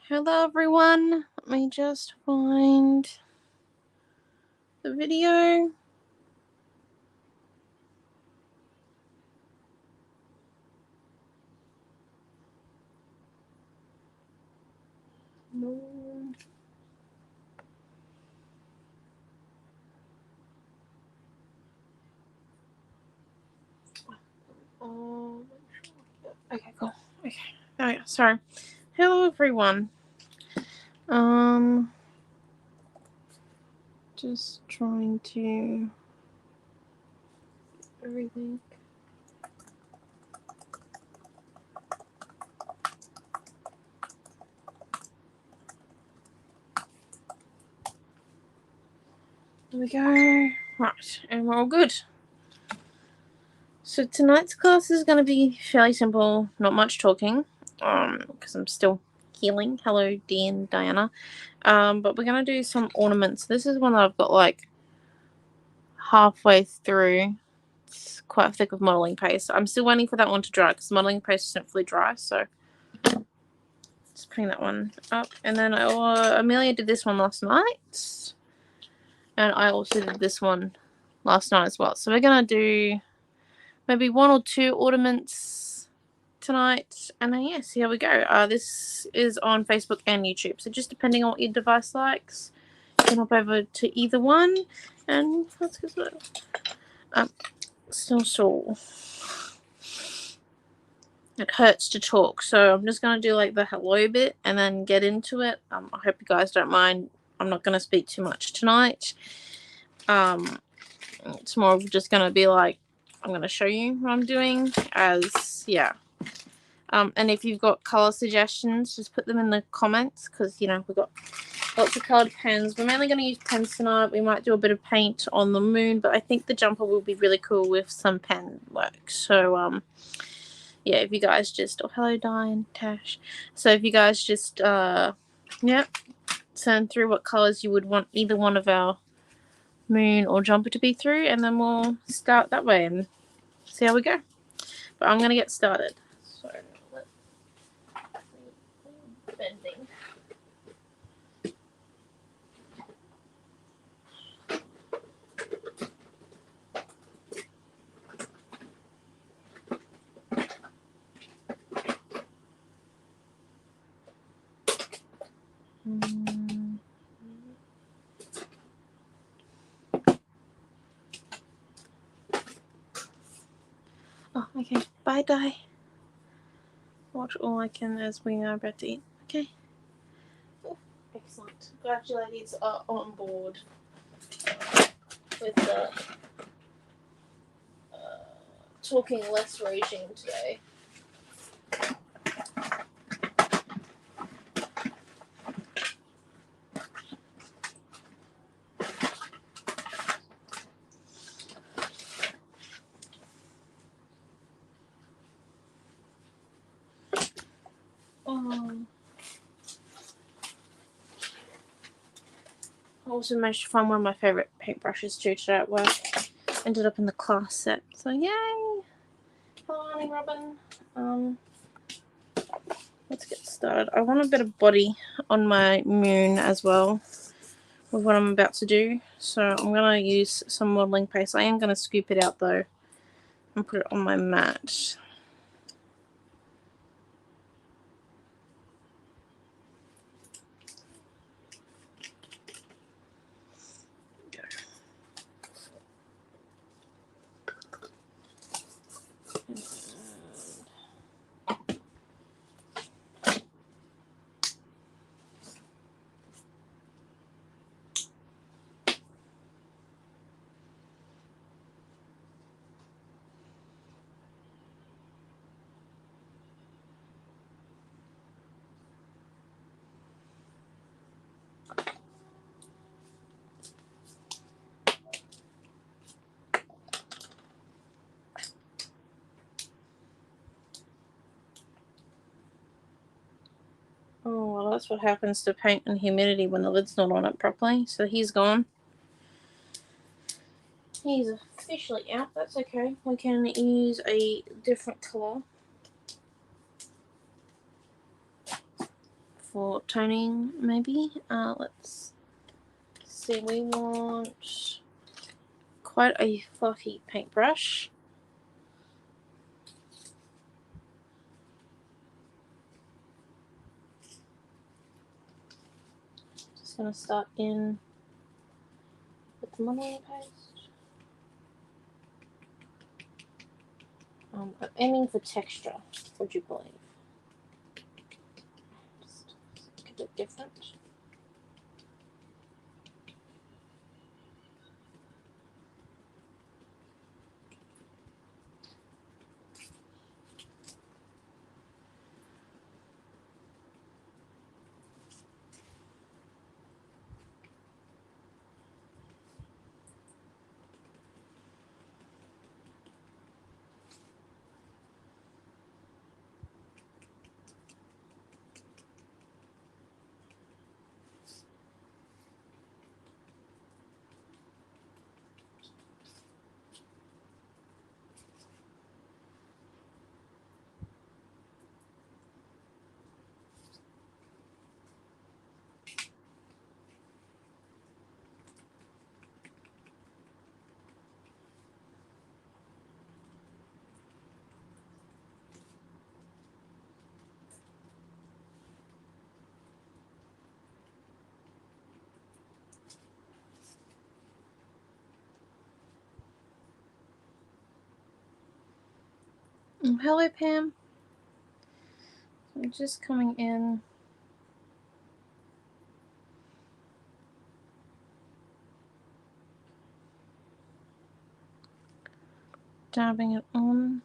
Hello everyone, let me just find the video. No. Okay, cool. Okay, there we go. Sorry. Hello everyone. Just trying to everything. There we go. Right, and we're all good. So tonight's class is going to be fairly simple, not much talking, because I'm still healing. Hello, Dean, Diana. But we're going to do some ornaments. This is one that I've got like halfway through. It's quite thick with modelling paste. I'm still waiting for that one to dry because modelling paste isn't fully dry, so just putting that one up. And then Amelia did this one last night, and I also did this one last night as well. So we're going to do maybe 1 or 2 ornaments tonight, and then yeah, see how we go. This is on Facebook and YouTube, so just depending on what your device likes, you can hop over to either one, and let's get started. Still it hurts to talk, so I'm just going to do like the hello bit and then get into it. I hope you guys don't mind. I'm not going to speak too much tonight. It's more of just going to be like, I'm going to show you what I'm doing as, yeah. And if you've got colour suggestions, just put them in the comments, because, you know, we've got lots of coloured pens. We're mainly going to use pens tonight. We might do a bit of paint on the moon, but I think the jumper will be really cool with some pen work. So, yeah, if you guys just, oh, hello, Diane, Tash. So if you guys just, send through what colours you would want either one of our moon or jumper to be through, and then we'll start that way and see how we go. But I'm going to get started. So, bending. Oh, okay. Bye, Di. Watch all I can as we are about to eat. Okay. Oh, excellent. Glad you ladies are on board with the talking less regime today. I also managed to find one of my favourite paintbrushes too today at work. Ended up in the class set. So yay! Hello, Annie Robin. Let's get started. I want a bit of body on my moon as well with what I'm about to do. So I'm going to use some modelling paste. I am going to scoop it out though and put it on my mat. Oh, well, that's what happens to paint and humidity when the lid's not on it properly. So he's gone. He's officially out. That's okay. We can use a different colour for toning, maybe. Let's see, we want quite a fluffy paintbrush. Just going to start in with the modeling paste. I'm aiming for texture, would you believe? Just a bit different. Hello, Pam. I'm just coming in. Dabbing it on.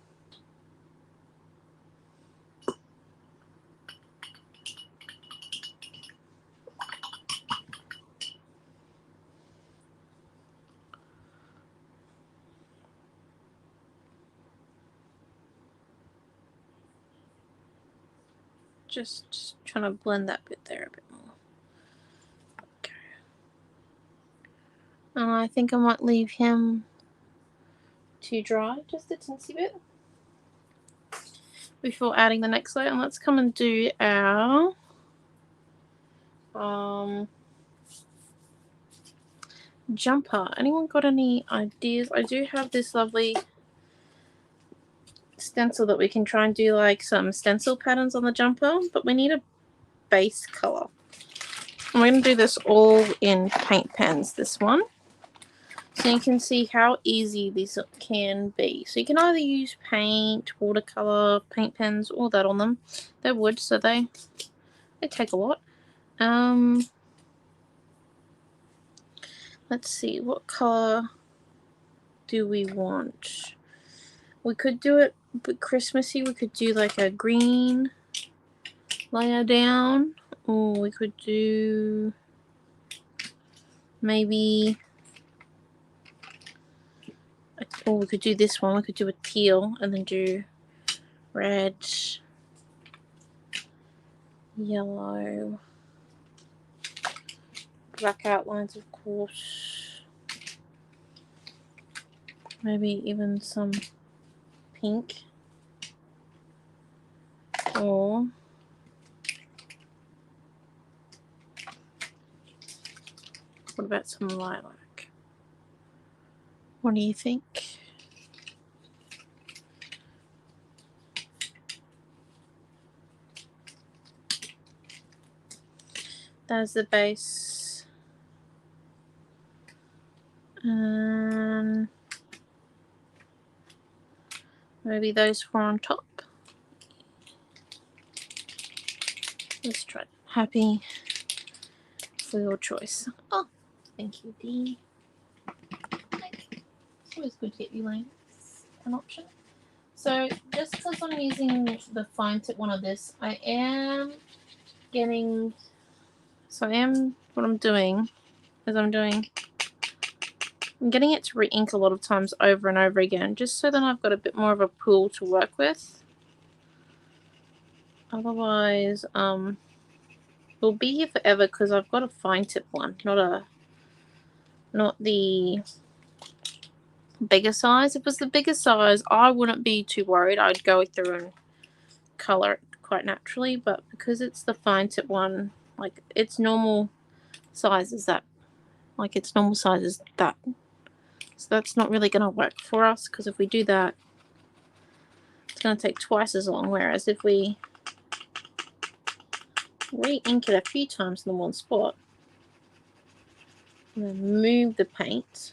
Just trying to blend that bit there a bit more. Okay. I think I might leave him to dry just a teensy bit before adding the next layer. And let's come and do our jumper. Anyone got any ideas? I do have this lovely stencil that we can try and do like some stencil patterns on the jumper, but we need a base color. I'm going to do this all in paint pens, this one, so you can see how easy this can be. So you can either use paint, watercolor, paint pens, all that on them. They're wood, so they take a lot. Let's see, what color do we want? We could do it a bit Christmassy. We could do like a green layer down, or we could do maybe, or we could do this one. We could do a teal and then do red, yellow, black outlines, of course. Maybe even some pink, or what about some lilac? What do you think? That's the base. And maybe those four on top. Let's try it. Happy for your choice. Oh, thank you, Dean. It's always good to get you like an option. So just because I'm using the fine tip one of this, what I'm doing is I'm getting it to re-ink a lot of times over and over again, just so then I've got a bit more of a pool to work with. Otherwise, we'll be here forever because I've got a fine tip one, not the bigger size. If it was the bigger size, I wouldn't be too worried. I'd go through and color it quite naturally, but because it's the fine tip one, like its normal size is that. Like its normal size is that. So that's not really going to work for us, because if we do that, it's going to take twice as long, whereas if we re-ink it a few times in the one spot, and then move the paint,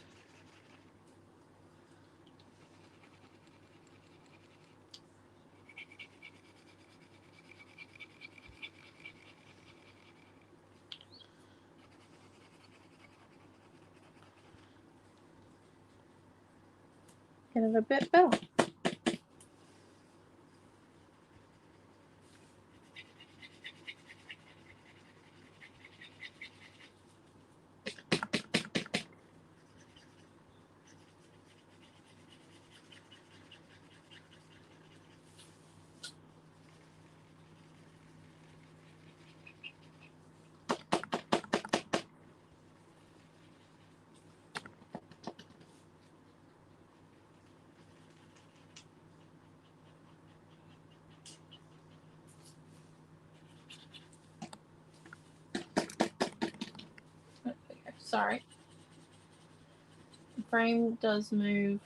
get it a bit better. Sorry. The frame does move.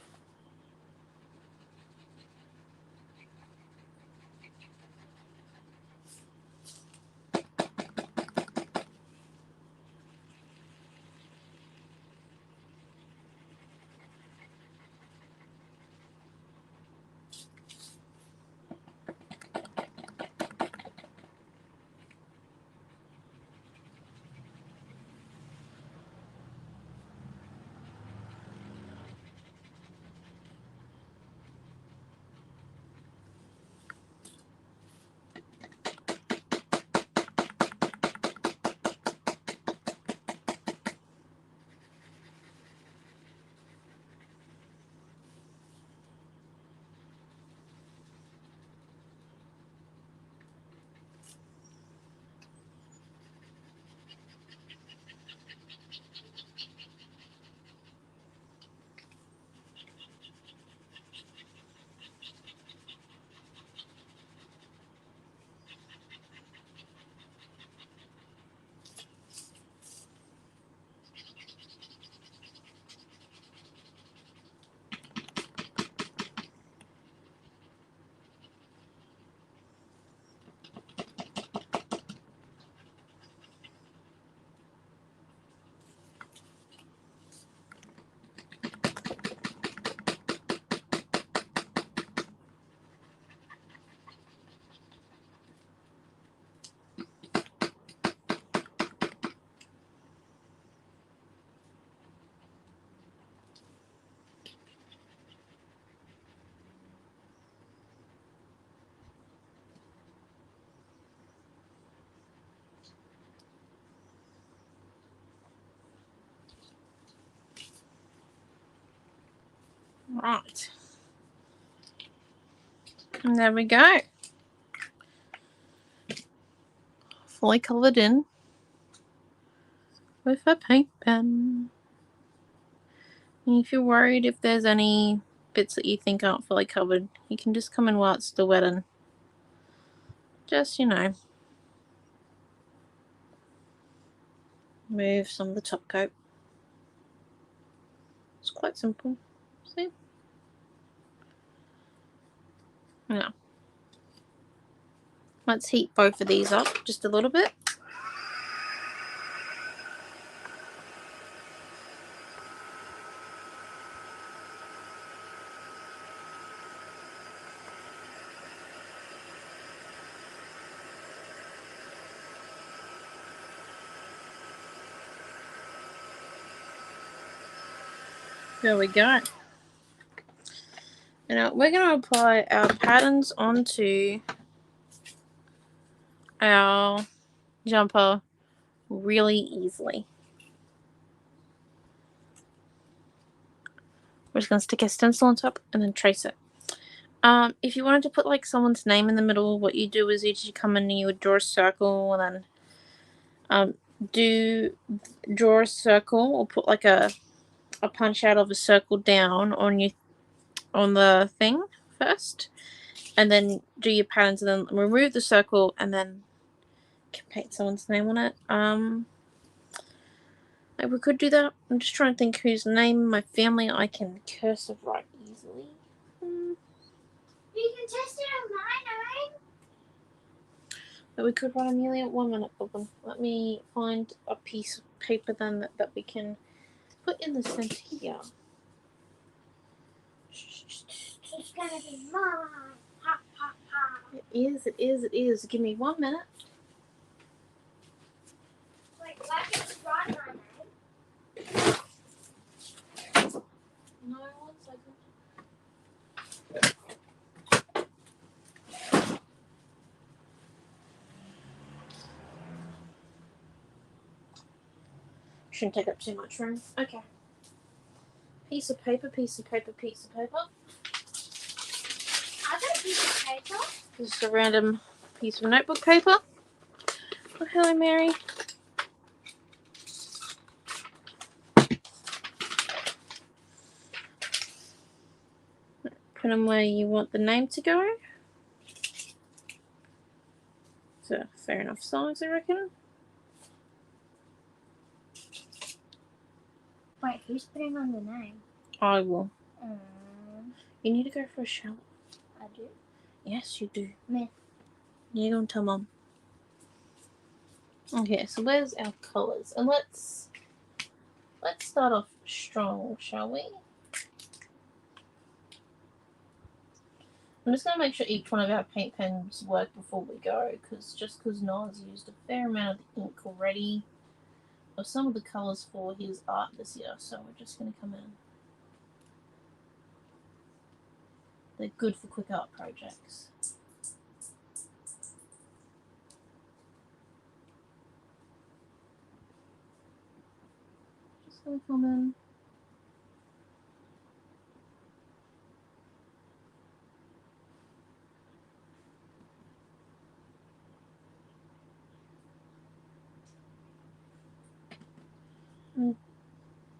Right. And there we go. Fully coloured in with a paint pen. And if you're worried if there's any bits that you think aren't fully covered, you can just come in while it's still wet and just, you know, move some of the top coat. It's quite simple. See? Now, let's heat both of these up just a little bit. There we go. Now we're going to apply our patterns onto our jumper really easily. We're just going to stick a stencil on top and then trace it. If you wanted to put like someone's name in the middle, what you do is you come in and you would draw a circle and then draw a circle or put like a punch out of a circle down on the thing first, and then do your patterns, and then remove the circle, and then paint someone's name on it. Like we could do that. I'm just trying to think whose name in my family I can cursive write easily. You can test it on my name. But we could write Amelia. 1 minute, Bobbin. Let me find a piece of paper then that we can put in the center here. It's gonna be mine. Ha ha ha. It is, it is, it is. Give me 1 minute. Wait, why can't you write my name? No, 1 second. Shouldn't take up too much room. Okay. Piece of paper, piece of paper, piece of paper. I got a piece of paper. Just a random piece of notebook paper. Oh, hello, Mary. Put them where you want the name to go. It's a fair enough size, I reckon. Wait, who's putting on the name? I will. You need to go for a shower. I do. Yes, you do. Me. You're going to tell Mum. Okay, so where's our colours? And let's start off strong, shall we? I'm just going to make sure each one of our paint pens work before we go, because Noah's used a fair amount of the ink already of some of the colours for his art this year, so we're just going to come in. They're good for quick art projects. Just going to come in. And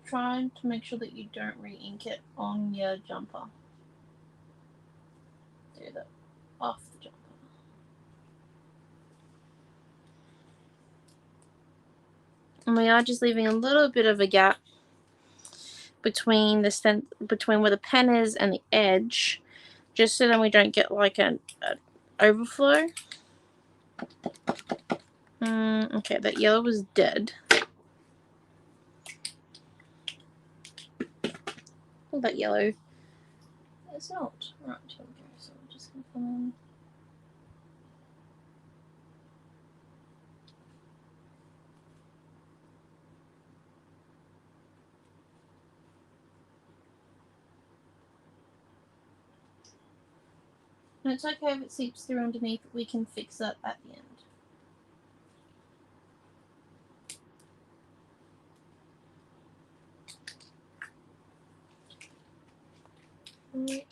try to make sure that you don't re-ink it on your jumper. Do that off the jumper. And we are just leaving a little bit of a gap between between where the pen is and the edge, just so then we don't get like an overflow. Okay, that yellow was dead. Oh, that yellow is not. Right, here we go. So we're just going to come in. And it's okay if it seeps through underneath, we can fix that at the end. Right.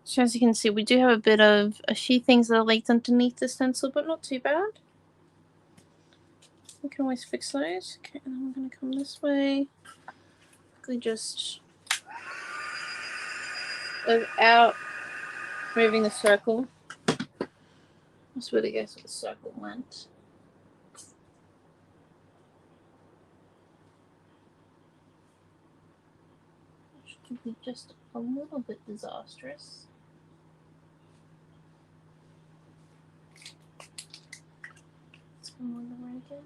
So as you can see, we do have a few things that are leaked underneath the stencil, but not too bad. We can always fix those. Okay, and then we're going to come this way. Quickly just without moving the circle. That's where I guess where the circle went. Which could be just a little bit disastrous. Let's go on the way again.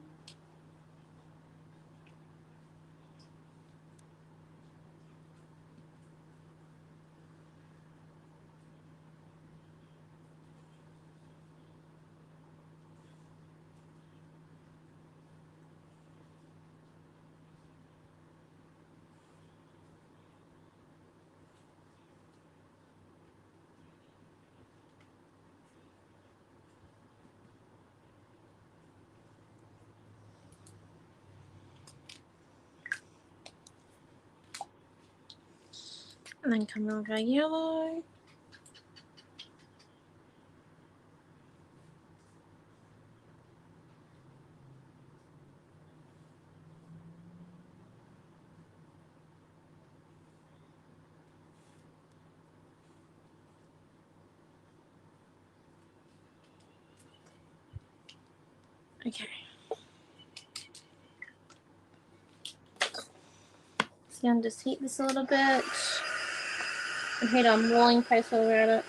And then come in with our yellow. Okay. So I'm just heat this a little bit. And heat on rolling paste while we're at it.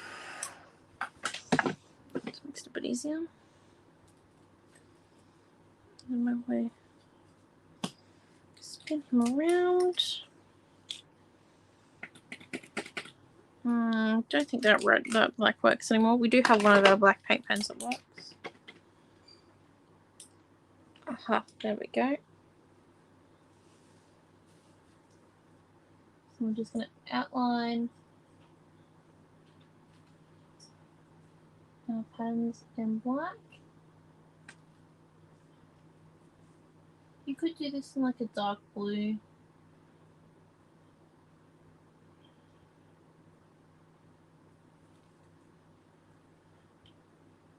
This makes it a bit easier. In my way. Spin him around. Don't think that black works anymore. We do have one of our black paint pens that works. Aha, there we go. So I'm just going to outline our pens in black. You could do this in like a dark blue.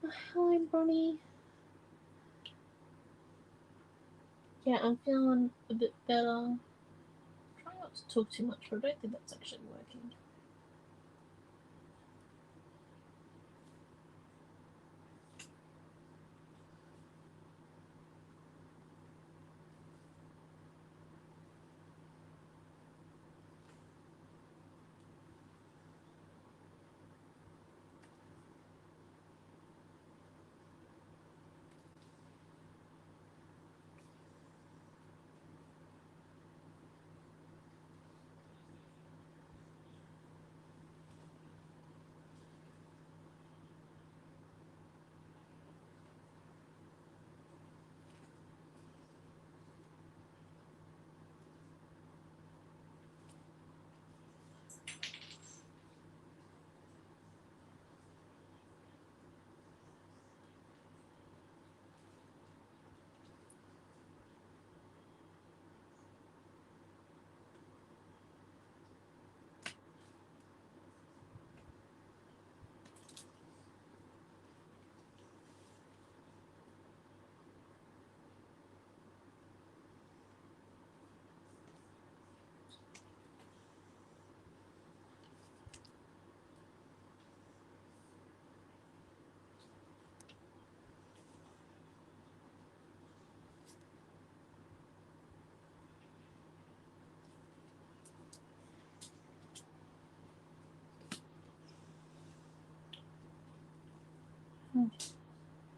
Oh, hello, Bronny. Yeah, I'm feeling a bit better. Try not to talk too much, but I don't think that's actually working.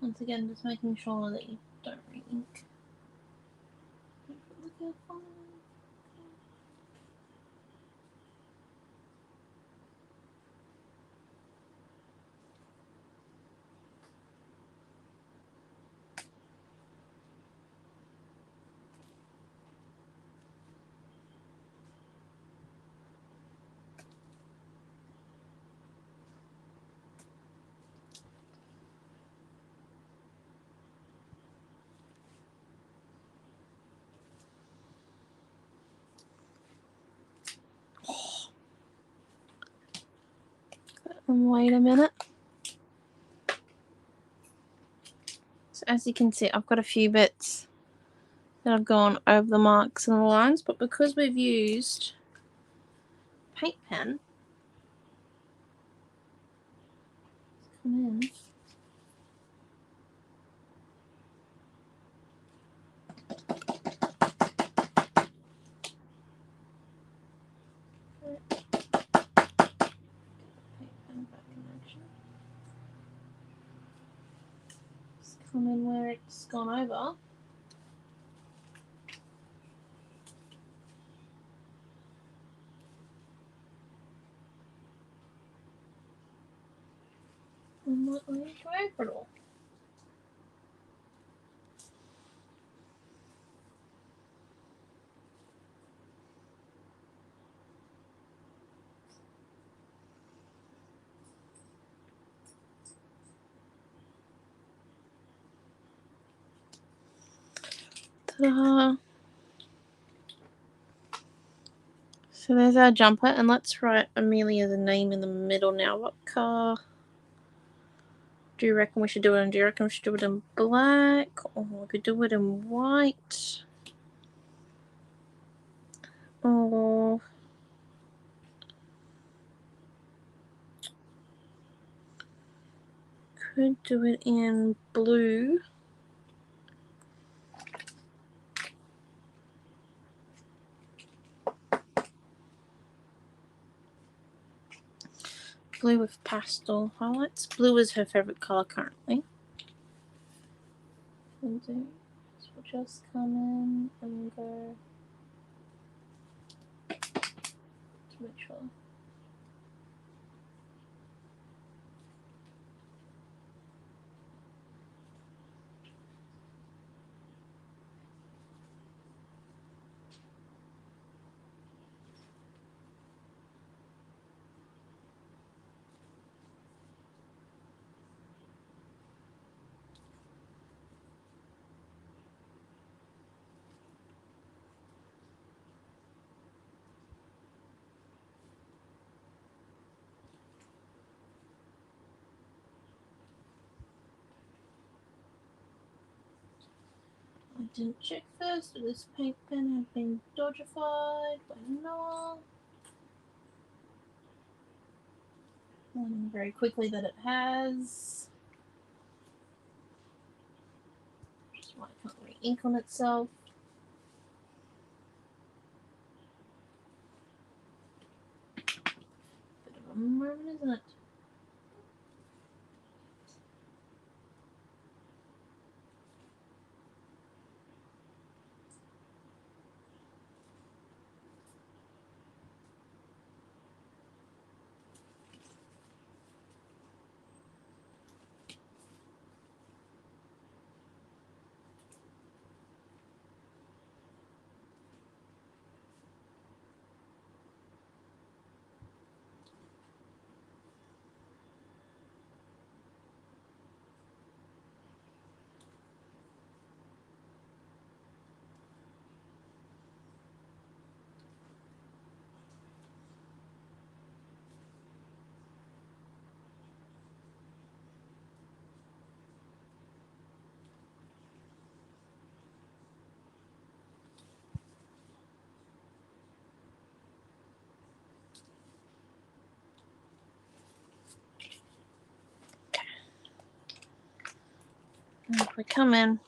Once again, just making sure that you don't re-ink. Look how fun. And wait a minute. So as you can see, I've got a few bits that have gone over the marks and the lines, but because we've used paint pen, come in. Just come in where it's gone over. And let me go over it all. Ta-da! So there's our jumper, and let's write Amelia's name in the middle now. What car do you reckon we should do it in? Do you reckon we should do it in black, or we could do it in white, or could do it in blue? Blue with pastel highlights. Blue is her favorite color currently. And so we'll just come in and go to make sure. I didn't check first if this paint pen had been dodgified by Noah. Learning very quickly that it has. Just why it can't re-ink on itself. Bit of a moment, isn't it? And if we come in,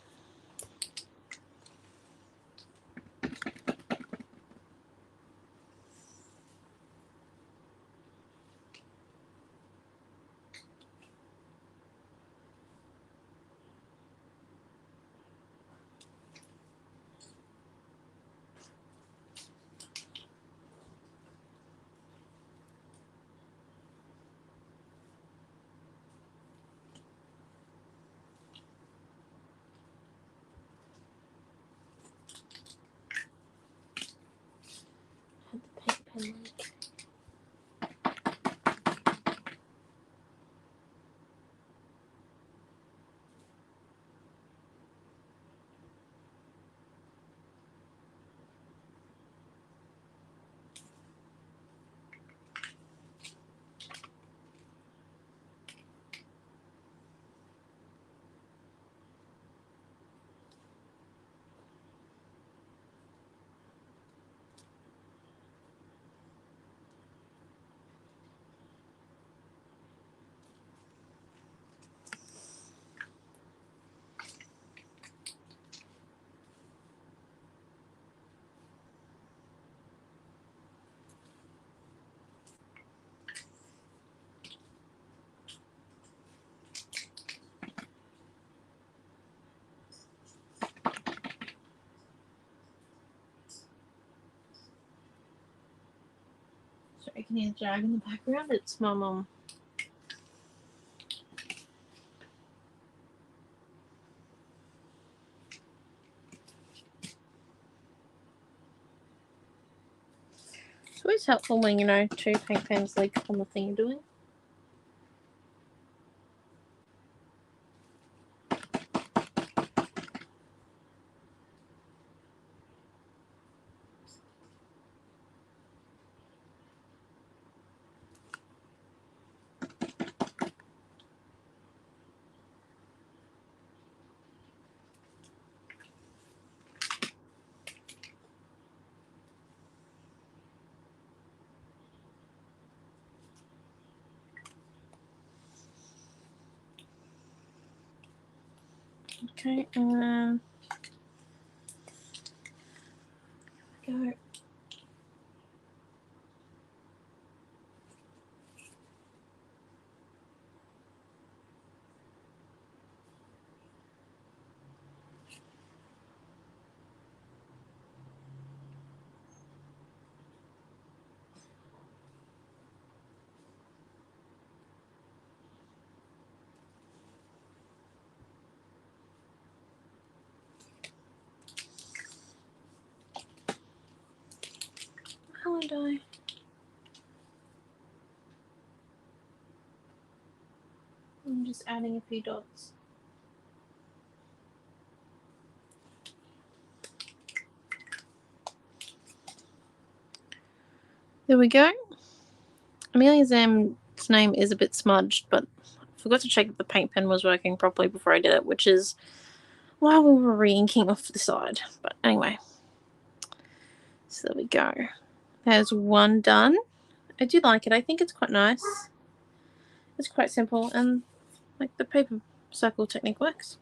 had the paint pen leak. So you can hear the jag in the background. It's my mum. It's always helpful when, you know, two paint pens leak on the thing you're doing. Okay, and then go. How did I? I'm just adding a few dots. There we go. Amelia's name is a bit smudged, but I forgot to check if the paint pen was working properly before I did it, which is why we were re-inking off the side. But anyway, so there we go. There's one done. I do like it. I think it's quite nice. It's quite simple, and like the paper circle technique works.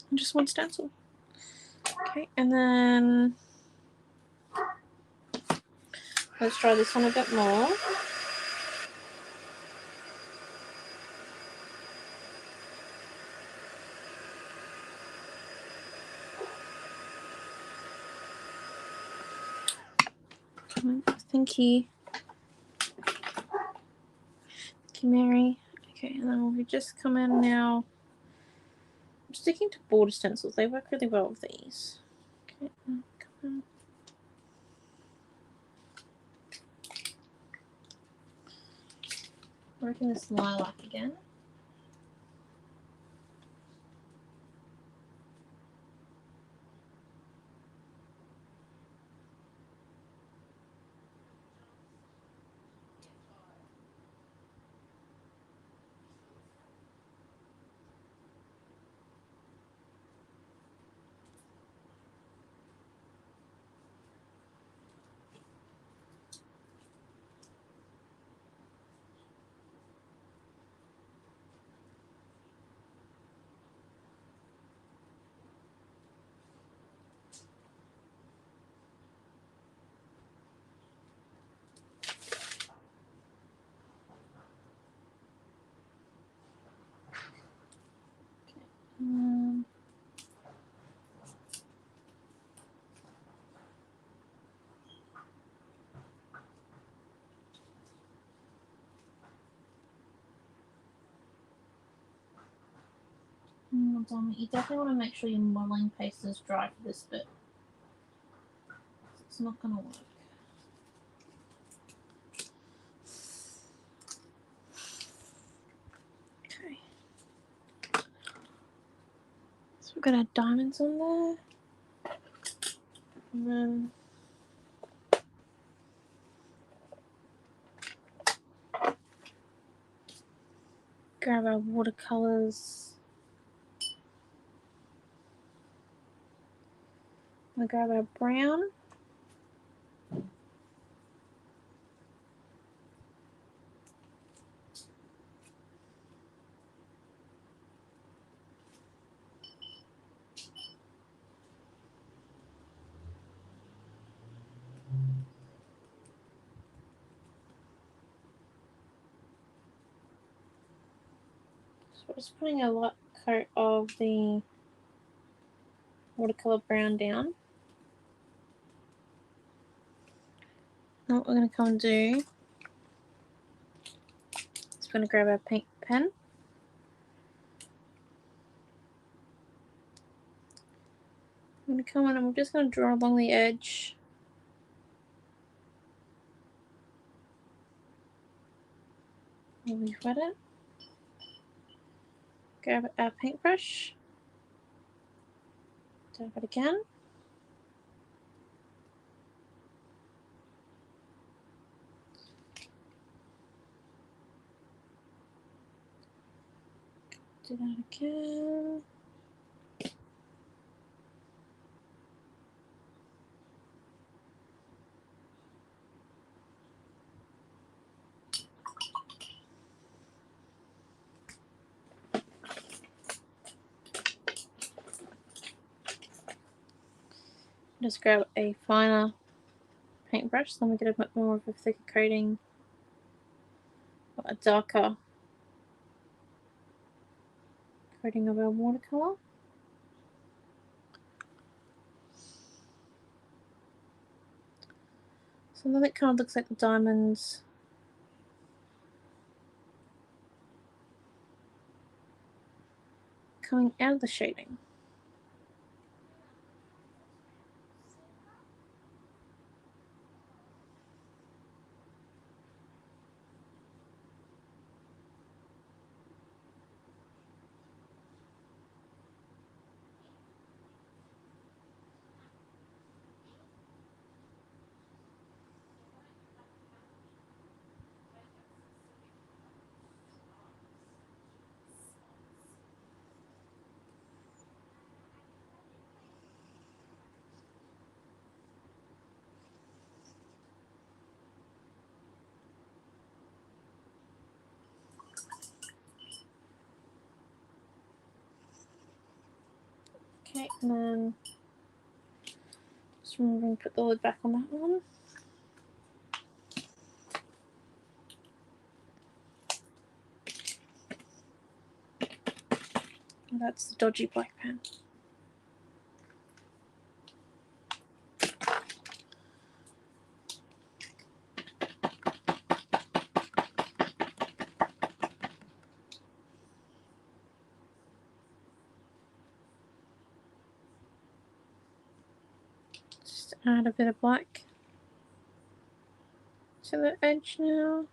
And just one stencil. Okay, and then let's try this one a bit more. Thank you. Thank you, Mary. Okay, and then we just come in now. I'm sticking to border stencils. They work really well with these. Okay, come in. Working this lilac again. You definitely want to make sure your modeling paste is dry for this bit. It's not going to work. Okay. So we've got our diamonds on there. And then grab our watercolors. We'll grab our brown. So we're just putting a light coat of the watercolor brown down. Now what we're going to come and do is we're going to grab our paint pen. I'm going to come in and we're just going to draw along the edge. And we wet it. Grab our paintbrush. Dab it again. Do that again. Just grab a finer paintbrush, so then we get a bit more of a thicker coating, a darker coating of our watercolour. So then it kind of looks like the diamonds coming out of the shading. Okay, and then just remembering to put the lid back on that one. And that's the dodgy black pen. Just add a bit of black to the edge now.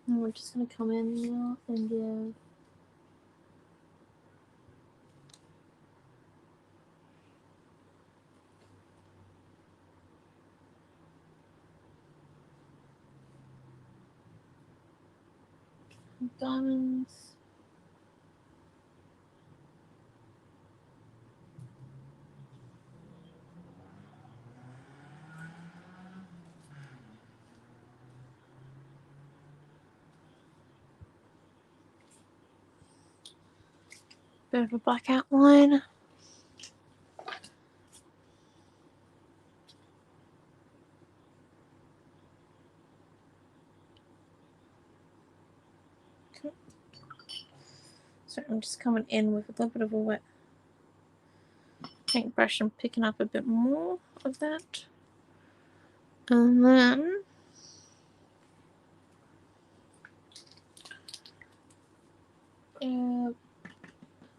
And we're just going to come in now and give diamonds. Bit of a black outline. Okay. So I'm just coming in with a little bit of a wet paintbrush and picking up a bit more of that. And then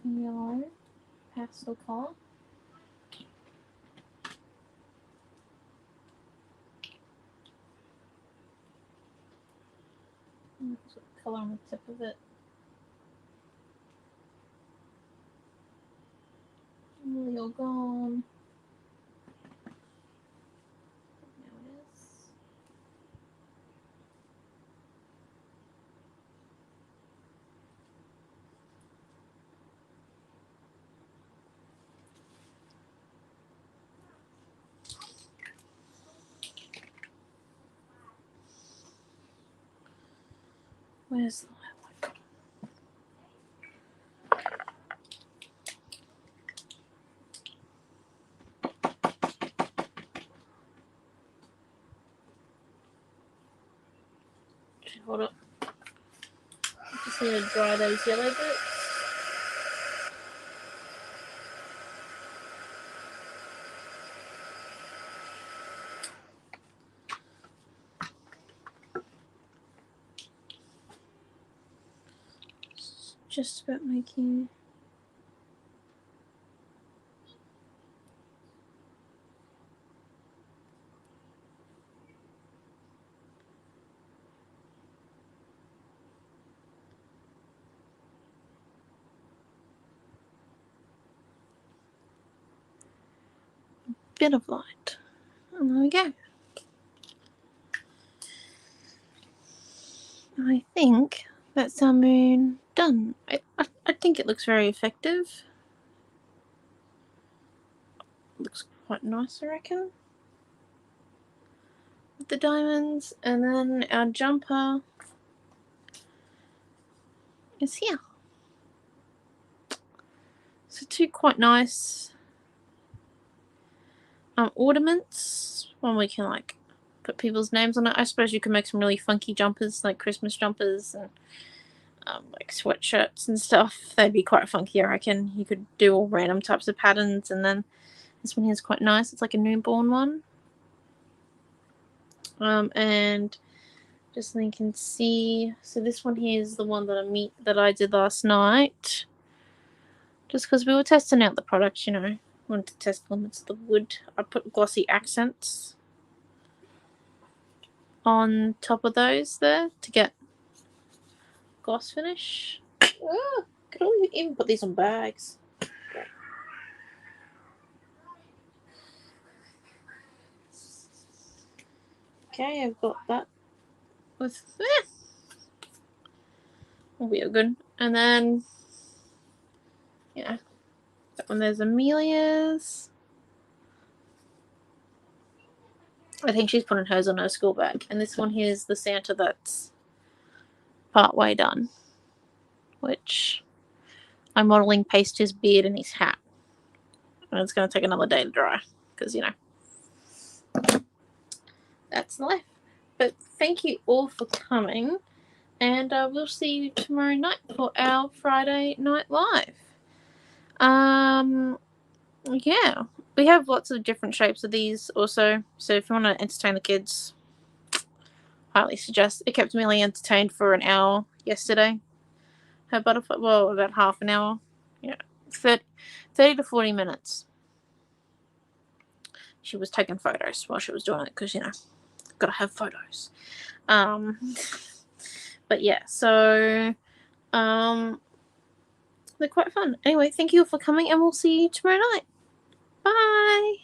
yellow pastel color. Put color on the tip of it. Nearly all gone. Now it is. Where's the lilac? Hold up. Just need to dry those yellow bits. Just about making a bit of light. And there we go. I think that's our moon done. I think it looks very effective. Looks quite nice, I reckon. With the diamonds. And then our jumper is here. So two quite nice ornaments. One we can like put people's names on it. I suppose you can make some really funky jumpers, like Christmas jumpers and like sweatshirts and stuff. They'd be quite funky, I reckon. You could do all random types of patterns. And then this one here is quite nice. It's like a newborn one. And just so you can see, so this one here is the one that I did last night. Just because we were testing out the product, you know. Wanted to test the limits of the wood. I put glossy accents on top of those there to get gloss finish. Oh, could even put these on bags. Okay, I've got that with will be good. And then yeah, that one there's Amelia's. I think she's putting hers on her school bag. And this one here is the Santa that's part way done, which I'm modeling paste his beard and his hat. And it's going to take another day to dry because, you know, that's life. But thank you all for coming. And we'll see you tomorrow night for our Friday Night Live. Yeah. We have lots of different shapes of these also. So if you want to entertain the kids, highly suggest. It kept Millie entertained for an hour yesterday. Her butterfly, well, about half an hour. Yeah. 30 to 40 minutes. She was taking photos while she was doing it because, you know, gotta have photos. But yeah, so they're quite fun. Anyway, thank you all for coming and we'll see you tomorrow night. Bye.